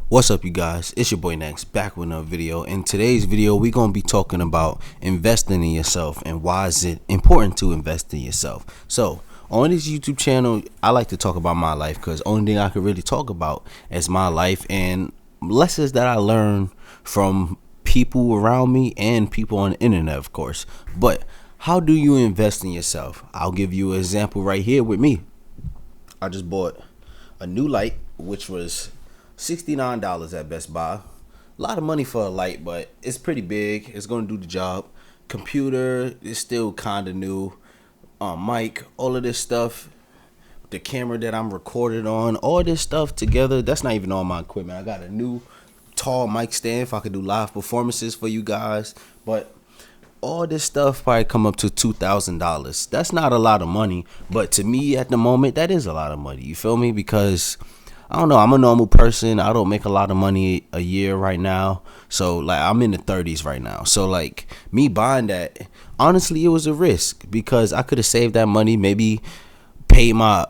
What's up, you guys? It's your boy Next, back with another video. In today's video, we're going to be talking about investing in yourself and why is it important to invest in yourself. So on this YouTube channel, I like to talk about my life because only thing I can really talk about is my life and lessons that I learned from people around me and people on the internet, of course. But how do you invest in yourself? I'll give you an example right here with me. I just bought a new light, which was $69 at Best Buy. A lot of money for a light, but it's pretty big. It's going to do the job. Computer is still kind of new. Mic, all of this stuff. The camera that I'm recorded on, all this stuff together. That's not even all my equipment. I got a new tall mic stand if I could do live performances for you guys. But all this stuff probably come up to $2,000. That's not a lot of money, but to me at the moment, that is a lot of money. You feel me? Because I don't know, I'm a normal person. I don't make a lot of money a year right now. So like I'm in the 30s right now. So like me buying that, honestly, it was a risk because I could have saved that money, maybe paid off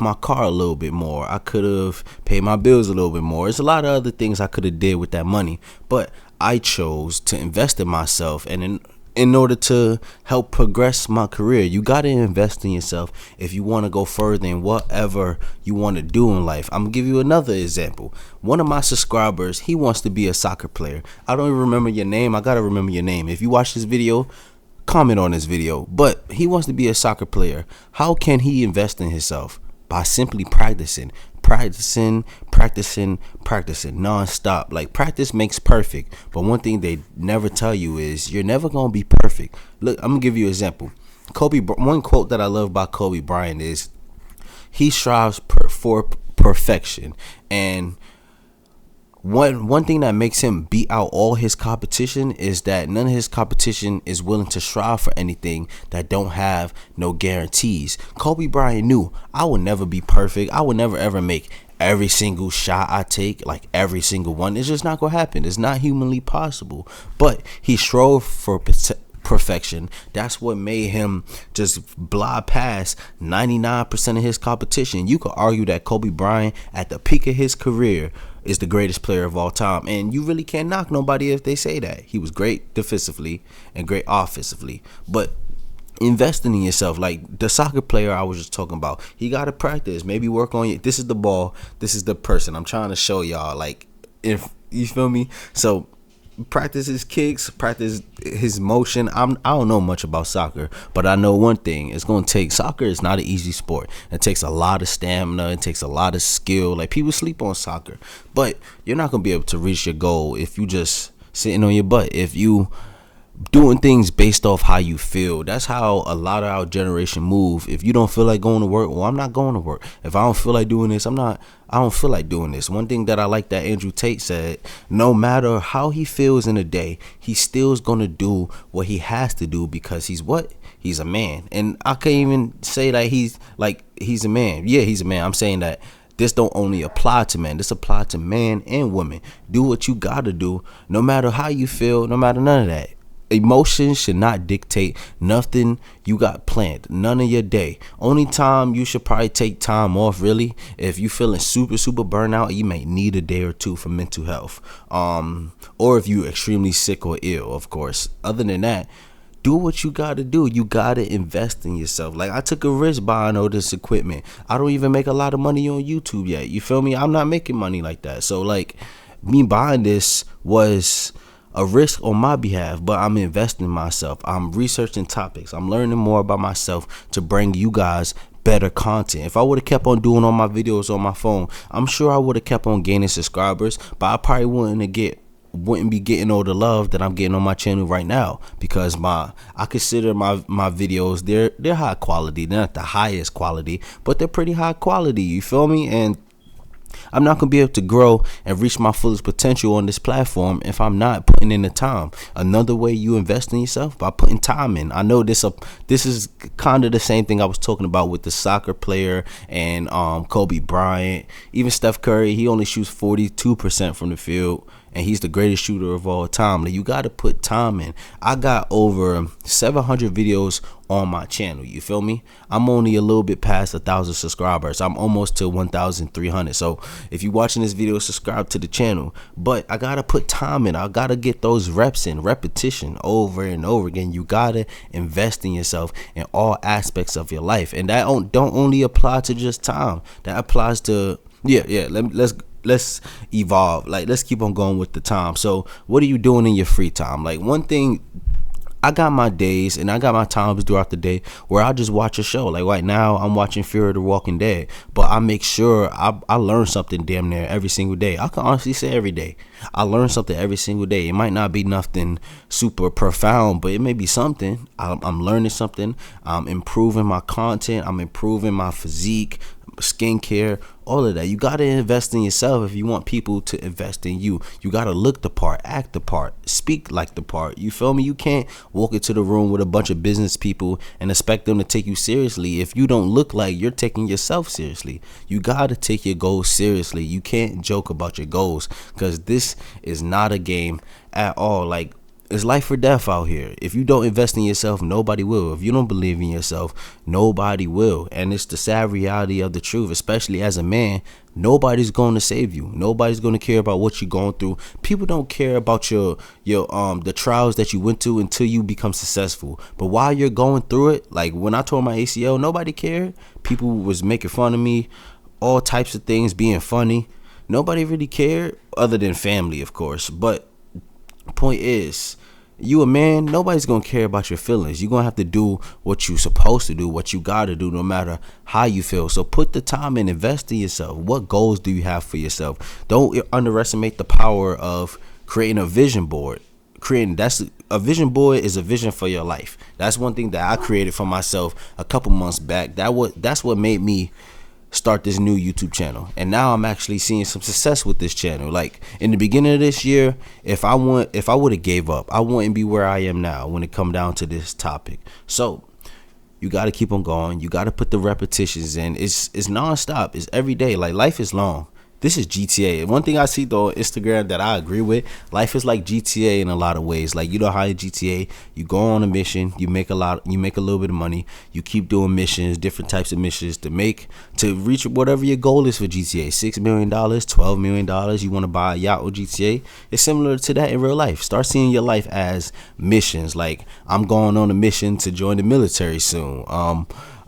my car a little bit more. I could have paid my bills a little bit more. There's a lot of other things I could have did with that money, but I chose to invest in myself. And in order to help progress my career, you got to invest in yourself if you want to go further in whatever you want to do in life. I'm gonna give you another example. One of my subscribers, he wants to be a soccer player. I don't even remember your name. I gotta remember your name. If you watch this video, comment on this video. But he wants to be a soccer player. How can he invest in himself? By simply practicing non-stop. Like, practice makes perfect, but one thing they never tell you is you're never gonna be perfect. Look, I'm gonna give you an example. One quote that I love by Kobe Bryant is he strives for perfection, and one thing that makes him beat out all his competition is that none of his competition is willing to strive for anything that don't have no guarantees. Kobe Bryant knew, I will never be perfect. I will never ever make every single shot I take, like every single one. It's just not gonna happen. It's not humanly possible. But he strove for perfection. That's what made him just blah past 99% of his competition. You could argue that Kobe Bryant at the peak of his career is the greatest player of all time, and you really can't knock nobody if they say that. He was great defensively and great offensively, but investing in yourself, like the soccer player I was just talking about, he got to practice, maybe work on it. This is the ball, this is the person. I'm trying to show y'all, like, if you feel me. So practice his kicks, practice his motion. I don't know much about soccer, but I know one thing. It's going to take, soccer is not an easy sport. It takes a lot of stamina. It takes a lot of skill. Like, people sleep on soccer, but you're not going to be able to reach your goal if you just sitting on your butt. If you doing things based off how you feel. That's how a lot of our generation move. If you don't feel like going to work, well, I'm not going to work. If I don't feel like doing this, I don't feel like doing this. One thing that I like that Andrew Tate said, no matter how he feels in a day, he still is going to do what he has to do because he's what? He's a man. And I can't even say that he's a man. Yeah, he's a man. I'm saying that this don't only apply to men. This apply to man and women. Do what you got to do, no matter how you feel, no matter none of that. Emotions should not dictate nothing you got planned, none of your day. Only time you should probably take time off, really, if you feeling super burnout, you may need a day or two for mental health, or if you extremely sick or ill, of course. Other than that, do what you gotta do. You gotta invest in yourself. Like, I took a risk buying all this equipment. I don't even make a lot of money on YouTube yet, you feel me? I'm not making money like that. So like, me buying this was a risk on my behalf, but I'm investing in myself. I'm researching topics. I'm learning more about myself to bring you guys better content. If I would have kept on doing all my videos on my phone, I'm sure I would have kept on gaining subscribers, but I probably wouldn't be getting all the love that I'm getting on my channel right now, because I consider my videos, they're high quality. They're not the highest quality, but they're pretty high quality, you feel me? And I'm not going to be able to grow and reach my fullest potential on this platform if I'm not putting in the time. Another way you invest in yourself, by putting time in. I know this is kind of the same thing I was talking about with the soccer player and Kobe Bryant. Even Steph Curry, he only shoots 42% from the field. and he's the greatest shooter of all time. Like, you got to put time in. I got over 700 videos on my channel. You feel me? I'm only a little bit past 1,000 subscribers. I'm almost to 1,300. So if you're watching this video, subscribe to the channel. But I gotta put time in. I gotta get those reps in, repetition over and over again. You gotta invest in yourself in all aspects of your life, and that don't only apply to just time. That applies to let's evolve. Like, let's keep on going with the time. So what are you doing in your free time? Like, one thing, I got my days and I got my times throughout the day where I just watch a show. Like right now, I'm watching Fear of the Walking Dead, but I make sure I learn something damn near every single day. I can honestly say every day I learn something every single day. It might not be nothing super profound, but it may be something. I'm learning something. I'm improving my content. I'm improving my physique, skincare, all of that. You got to invest in yourself if you want people to invest in you. You got to look the part, act the part, speak like the part. You feel me? You can't walk into the room with a bunch of business people and expect them to take you seriously if you don't look like you're taking yourself seriously. You got to take your goals seriously. You can't joke about your goals, because this is not a game at all. Like, it's life or death out here. If you don't invest in yourself, nobody will. If you don't believe in yourself, nobody will. And it's the sad reality of the truth, especially as a man. Nobody's going to save you. Nobody's going to care about what you're going through. People don't care about your the trials that you went through until you become successful. But while you're going through it, like when I tore my ACL, nobody cared. People was making fun of me, all types of things, being funny. Nobody really cared, other than family, of course. But point is, you a man, nobody's gonna care about your feelings. You're gonna have to do what you're supposed to do, what you gotta do, no matter how you feel. So put the time and invest in yourself. What goals do you have for yourself? Don't underestimate the power of creating a vision board. That's a vision board is a vision for your life. That's one thing that I created for myself a couple months back. That's what made me start this new YouTube channel, and now I'm actually seeing some success with this channel. Like in the beginning of this year, if I would have gave up, I wouldn't be where I am now when it come down to this topic. So you got to keep on going. You got to put the repetitions in. It's nonstop. It's every day. Like, life is long. This is GTA. One thing I see though on Instagram that I agree with, life is like GTA in a lot of ways. Like, you know how in GTA, you go on a mission, you make a little bit of money, you keep doing missions, different types of missions to reach whatever your goal is for GTA. $6 million, $12 million, you want to buy a yacht with GTA. It's similar to that in real life. Start seeing your life as missions. Like, I'm going on a mission to join the military soon.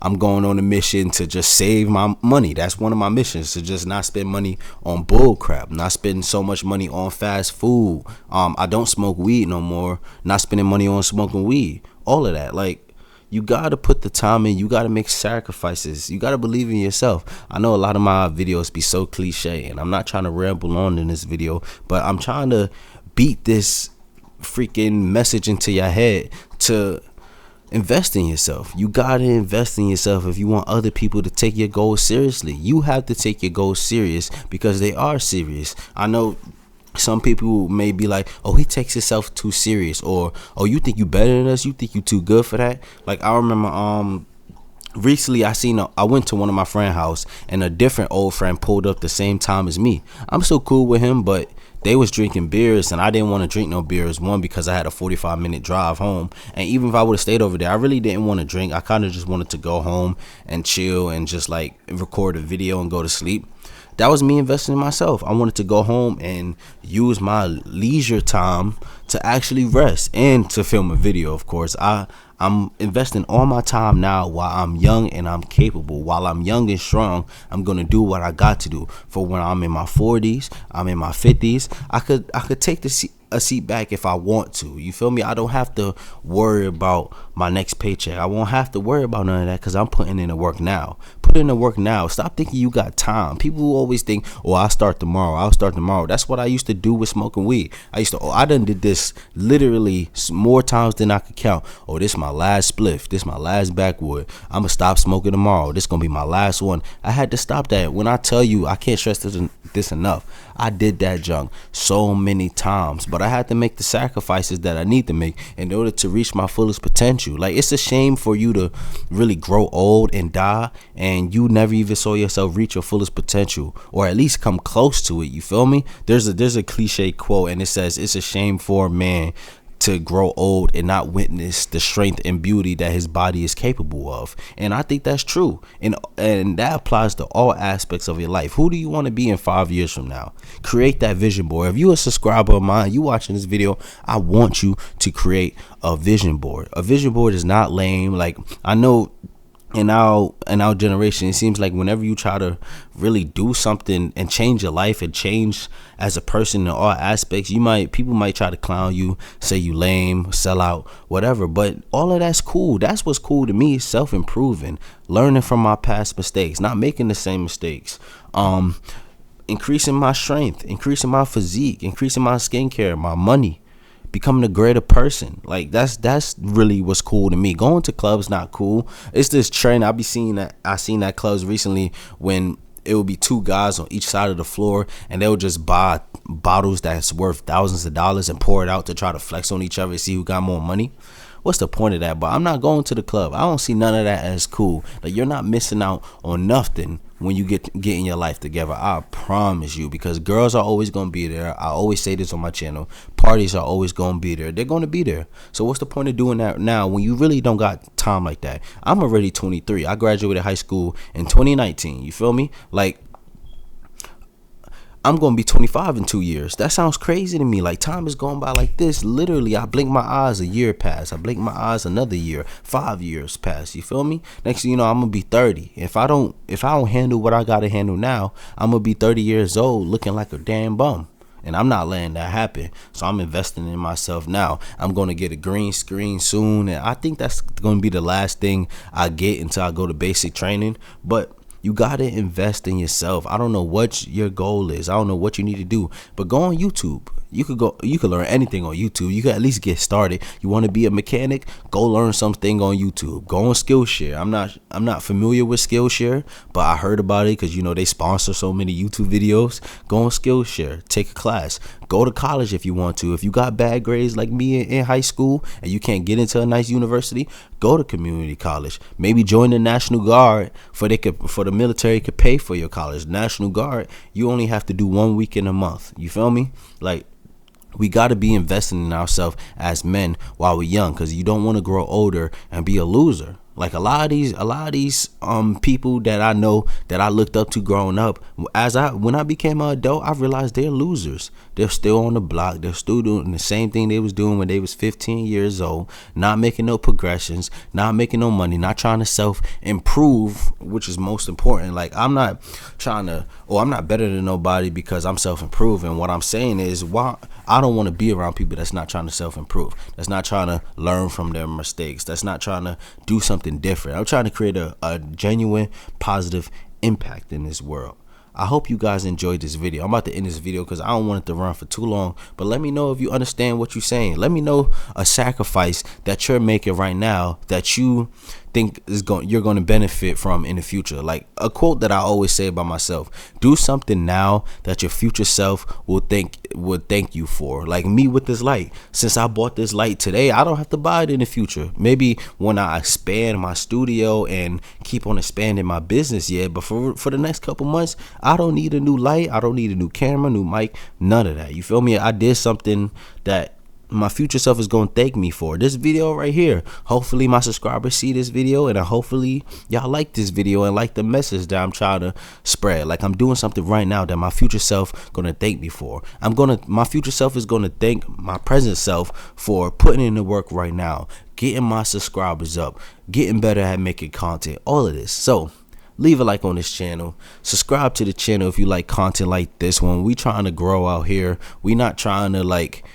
I'm going on a mission to just save my money. That's one of my missions, to just not spend money on bull crap, not spending so much money on fast food. I don't smoke weed no more, not spending money on smoking weed, all of that. Like, you got to put the time in. You got to make sacrifices. You got to believe in yourself. I know a lot of my videos be so cliche, and I'm not trying to ramble on in this video, but I'm trying to beat this freaking message into your head to invest in yourself. You gotta invest in yourself if you want other people to take your goals seriously. You have to take your goals serious because they are serious. I know some people may be like, oh, he takes himself too serious, or oh, you think you better than us, you think you too good for that. Like, I remember recently I went to one of my friend's house, and a different old friend pulled up the same time as me. I'm so cool with him, but they was drinking beers, and I didn't want to drink no beers. One, because I had a 45-minute drive home, and even if I would have stayed over there, I really didn't want to drink. I kind of just wanted to go home and chill and just like record a video and go to sleep. That was me investing in myself. I wanted to go home and use my leisure time to actually rest and to film a video. Of course, I'm investing all my time now while I'm young and I'm capable. While I'm young and strong, I'm gonna do what I got to do. For when I'm in my 40s, I'm in my 50s, I could take a seat back if I want to. You feel me? I don't have to worry about my next paycheck. I won't have to worry about none of that because I'm putting in the work now. Put in the work now. Stop thinking you got time. People always think, oh, I'll start tomorrow. That's what I used to do with smoking weed. I done did this literally more times than I could count. Oh, this is my last spliff. This is my last backwood. I'm gonna stop smoking tomorrow. This is gonna be my last one. I had to stop that. When I tell you, I can't stress this enough. I did that junk so many times, but I had to make the sacrifices that I need to make in order to reach my fullest potential. Like, it's a shame for you to really grow old and die and you never even saw yourself reach your fullest potential, or at least come close to it. You feel me? There's a cliche quote, and it says it's a shame for a man to grow old and not witness the strength and beauty that his body is capable of. And I think that's true, and that applies to all aspects of your life. Who do you want to be in 5 years from now? Create that vision board. If you a subscriber of mine, you watching this video, I want you to create a vision board. A vision board is not lame. Like, I know in our generation, it seems like whenever you try to really do something and change your life and change as a person in all aspects, people might try to clown you, say you lame, sell out, whatever. But all of that's cool. That's what's cool to me: self-improving, learning from my past mistakes, not making the same mistakes, increasing my strength, increasing my physique, increasing my skincare, my money, becoming a greater person. Like, that's really what's cool to me. Going to clubs not cool. It's this trend I seen that clubs recently, when it would be two guys on each side of the floor and they would just buy bottles that's worth thousands of dollars and pour it out to try to flex on each other and see who got more money. What's the point of that? But I'm not going to the club. I don't see none of that as cool. Like, you're not missing out on nothing when you get in your life together. I promise you, because girls are always going to be there. I always say this on my channel. Parties are always going to be there. They're going to be there. So what's the point of doing that now when you really don't got time like that? I'm already 23. I graduated high school in 2019. You feel me? Like, I'm going to be 25 in 2 years. That sounds crazy to me. Like, time is going by like this. Literally, I blink my eyes, a year passed. I blink my eyes, another year. 5 years passed. You feel me? Next thing you know, I'm going to be 30. If I don't handle what I got to handle now, I'm going to be 30 years old looking like a damn bum. And I'm not letting that happen. So I'm investing in myself now. I'm going to get a green screen soon. And I think that's going to be the last thing I get until I go to basic training. But you got to invest in yourself. I don't know what your goal is. I don't know what you need to do. But go on YouTube. You could learn anything on YouTube. You could at least get started. You want to be a mechanic? Go learn something on YouTube. Go on Skillshare. I'm not familiar with Skillshare, but I heard about it because, you know, they sponsor so many YouTube videos. Go on Skillshare. Take a class. Go to college if you want to. If you got bad grades like me in high school and you can't get into a nice university, go to community college. Maybe join the National Guard for the military could pay for your college. National Guard, you only have to do 1 week in a month. You feel me? Like, we got to be investing in ourselves as men while we're young, because you don't want to grow older and be a loser. Like, a lot of these people that I know that I looked up to growing up, when I became an adult, I realized they're losers. They're still on the block. They're still doing the same thing they was doing when they was 15 years old, not making no progressions, not making no money, not trying to self-improve, which is most important. Like, I'm not better than nobody because I'm self-improving. What I'm saying is, why I don't want to be around people that's not trying to self-improve, that's not trying to learn from their mistakes, that's not trying to do something different. I'm trying to create a genuine positive impact in this world. I hope you guys enjoyed this video. I'm about to end this video because I don't want it to run for too long. But let me know if you understand what you're saying. Let me know a sacrifice that you're making right now that you think you're going to benefit from in the future. Like a quote that I always say about myself: do something now that your future self will thank you for. Like me with this light. Since I bought this light today, I don't have to buy it in the future. Maybe when I expand my studio and keep on expanding my business, yeah, but for the next couple months, I don't need a new light. I don't need a new camera, new mic, none of that. You feel me? I did something that my future self is going to thank me for. This video right here. Hopefully my subscribers see this video, and hopefully y'all like this video and like the message that I'm trying to spread. Like, I'm doing something right now that my future self going to thank me for. My future self is going to thank my present self for putting in the work right now, getting my subscribers up, getting better at making content, all of this. So leave a like on this channel. Subscribe to the channel if you like content like this one. We trying to grow out here. We not trying to like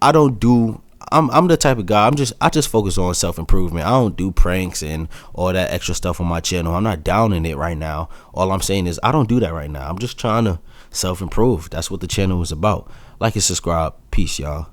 I'm the type of guy, I just focus on self-improvement. I don't do pranks and all that extra stuff on my channel. I'm not down in it right now. All I'm saying is I don't do that right now. I'm just trying to self-improve. That's what the channel is about. Like and subscribe. Peace, y'all.